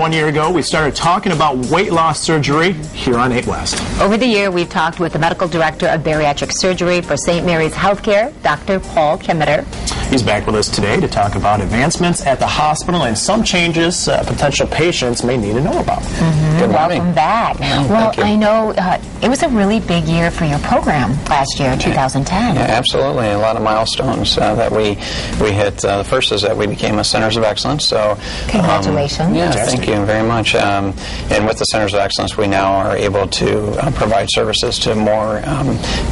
1 year ago, we started talking about weight loss surgery here on 8 West. Over the year, we've talked with the medical director of bariatric surgery for St. Mary's Healthcare, Dr. Paul Kemmeter. He's back with us today to talk about advancements at the hospital and some changes potential patients may need to know about. Good morning. Welcome back. Well, I know it was a really big year for your program last year, 2010. Yeah, absolutely. A lot of milestones that we hit. The first is that we became a Centers of Excellence. So congratulations. Thank you very much. And with the Centers of Excellence, we now are able to provide services to more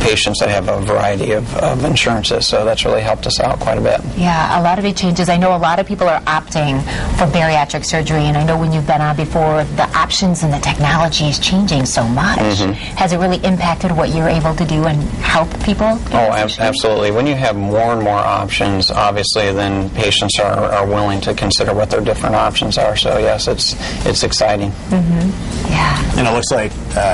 patients that have a variety of insurances. So that's really helped us out quite a bit. Yeah, a lot of big changes. I know a lot of people are opting for bariatric surgery, and I know when you've been on before, the options and the technology is changing so much. Has it really impacted what you're able to do and help people? Absolutely. When you have more and more options, obviously, then patients are willing to consider what their different options are. So yes, it's exciting. Yeah. And it looks like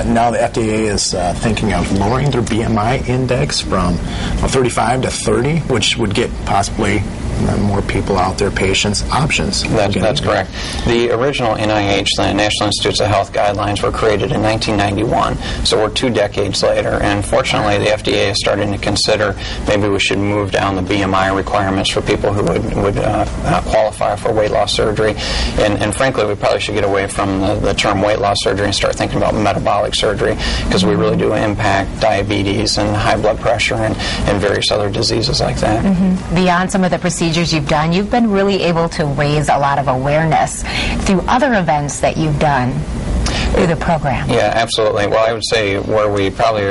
now the FDA is thinking of lowering their BMI index from 35 to 30, which would get possibly more people out there, patients, options. That's correct. The original NIH, the National Institutes of Health guidelines, were created in 1991, so we're 2 decades later, and fortunately the FDA is starting to consider maybe we should move down the BMI requirements for people who would qualify for weight loss surgery, and frankly we probably should get away from the term weight loss surgery and start thinking about metabolic surgery, because we really do impact diabetes and high blood pressure and various other diseases like that. Beyond some of the procedures you've done, you've been really able to raise a lot of awareness through other events that you've done through the program. Yeah, absolutely. Well, I would say where we probably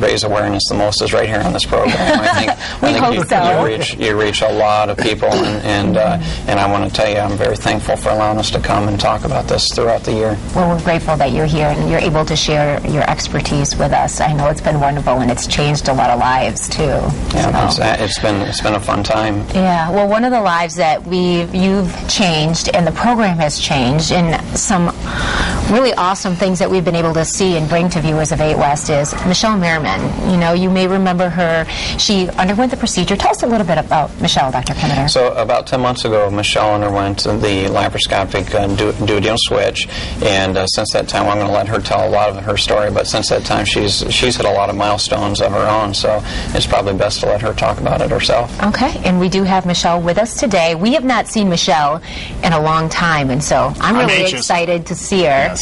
raise awareness the most is right here on this program. I think you reach a lot of people, and I want to tell you I'm very thankful for allowing us to come and talk about this throughout the year. Well, we're grateful that you're here and you're able to share your expertise with us. I know it's been wonderful, and it's changed a lot of lives too. Yeah, so. it's been a fun time. Yeah. Well, one of the lives that you've changed and the program has changed, and some really awesome things that we've been able to see and bring to viewers of 8 West is Michele Merriman. You know, you may remember her. She underwent the procedure. Tell us a little bit about Michele, Dr. Kemmeter. So about 10 months ago, Michele underwent the laparoscopic duodenal switch, and since that time, I'm going to let her tell a lot of her story, but since that time, she's hit a lot of milestones of her own, so it's probably best to let her talk about it herself. Okay, and we do have Michele with us today. We have not seen Michele in a long time, and so I'm really excited to see her. Yes.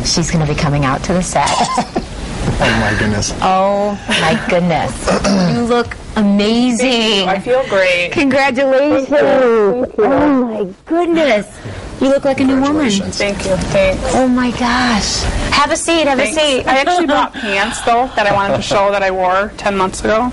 She's going to be coming out to the set. Oh my goodness. Oh my goodness. You look amazing. Thank you. I feel great. Congratulations. Thank you. Oh my goodness. You look like a new woman. Thank you. Thanks. Oh my gosh. Have a seat. Have a seat. I actually brought pants though that I wanted to show that I wore 10 months ago.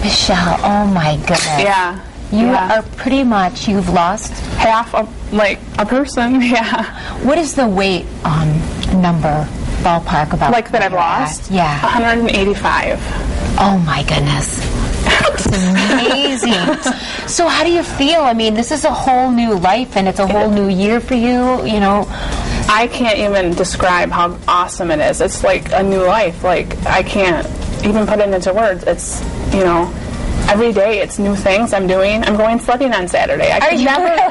Michele, oh my goodness. Yeah. You are pretty much, you've lost half of, like, a person, yeah. What is the weight number, ballpark, about? Like that I've lost? Yeah. 185. Oh my goodness. It's amazing. So how do you feel? I mean, this is a whole new life, and it's a whole new year for you, you know. I can't even describe how awesome it is. It's like a new life. Like, I can't even put it into words. It's, you know, every day it's new things I'm doing. I'm going sledding on Saturday. I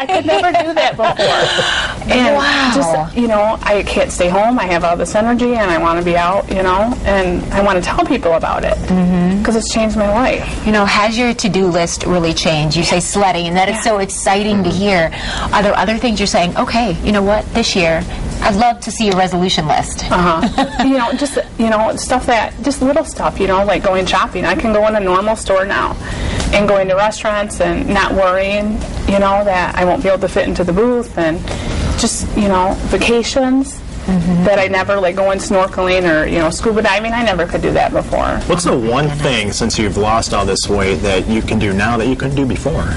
could never do that before. And just, you know, I can't stay home. I have all this energy and I want to be out, you know, and I want to tell people about it because it's changed my life. You know, has your to-do list really changed? You say sledding, and that is so exciting to hear. Are there other things you're saying, okay, you know what, this year I'd love to see a resolution list? You know, just, you know, stuff that, just little stuff, you know, like going shopping. I can go in a normal store now and going to restaurants and not worrying, you know, that I won't be able to fit into the booth, and just, you know, vacations that I never, like going snorkeling or, you know, scuba diving. I never could do that before. What's the one thing, since you've lost all this weight, that you can do now that you couldn't do before?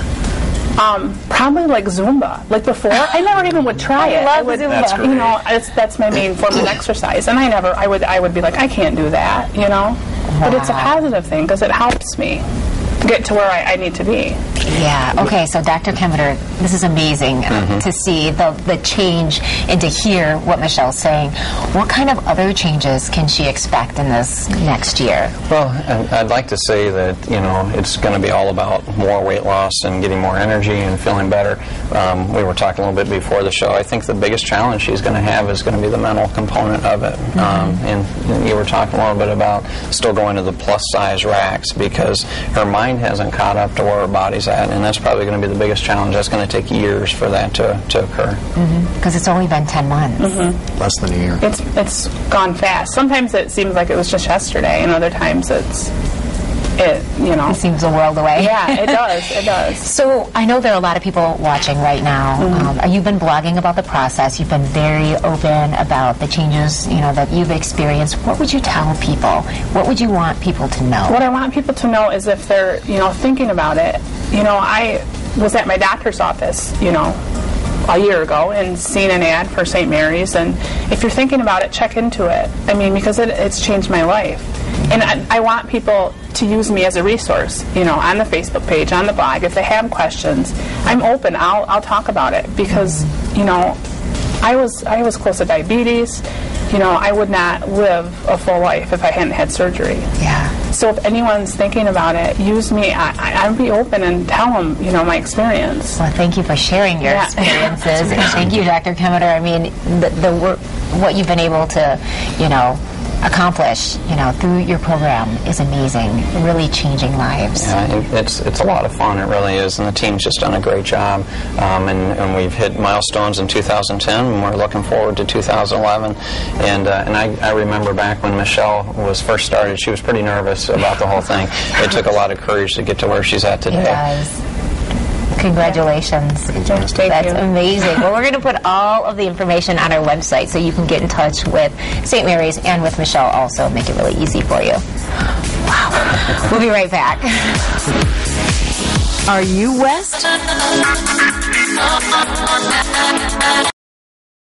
Probably like Zumba. Like before, I never even would try it. I love Zumba. That's great. You know, that's my main form of exercise, and I would be like, I can't do that, you know. But it's a positive thing because it helps me get to where I need to be. Yeah. Okay. So, Dr. Kemmeter, this is amazing to see the change and to hear what Michelle's saying. What kind of other changes can she expect in this next year? Well, I'd like to say that, it's going to be all about more weight loss and getting more energy and feeling better. We were talking a little bit before the show. I think the biggest challenge she's going to have is going to be the mental component of it. And you were talking a little bit about still going to the plus-size racks because her mind hasn't caught up to where her body's at, and that's probably going to be the biggest challenge. That's going to take years for that to occur. Because it's only been 10 months. Less than a year. It's gone fast. Sometimes it seems like it was just yesterday, and other times it seems a world away. Yeah, it does. It does. So I know there are a lot of people watching right now. You've been blogging about the process. You've been very open about the changes, that you've experienced. What would you tell people? What would you want people to know? What I want people to know is if they're, thinking about it. I was at my doctor's office, a year ago and seen an ad for St. Mary's, and if you're thinking about it, check into it. Because it's changed my life. And I want people to use me as a resource, on the Facebook page, on the blog. If they have questions, I'm open. I'll talk about it because, I was close to diabetes. I would not live a full life if I hadn't had surgery. Yeah. So if anyone's thinking about it, use me. I'd be open and tell them, my experience. Well, thank you for sharing your experiences. And thank you, Dr. Kemmeter. The work, what you've been able to, accomplish, through your program is amazing. Really changing lives. Yeah, it's a lot of fun. It really is, and the team's just done a great job. And we've hit milestones in 2010, and we're looking forward to 2011. And I remember back when Michele was first started, she was pretty nervous about the whole thing. It took a lot of courage to get to where she's at today. It does. Congratulations. Thank That's you. amazing. Well, we're going to put all of the information on our website so you can get in touch with St. Mary's and with Michele also. Make it really easy for you. Wow. We'll be right back. Are you West?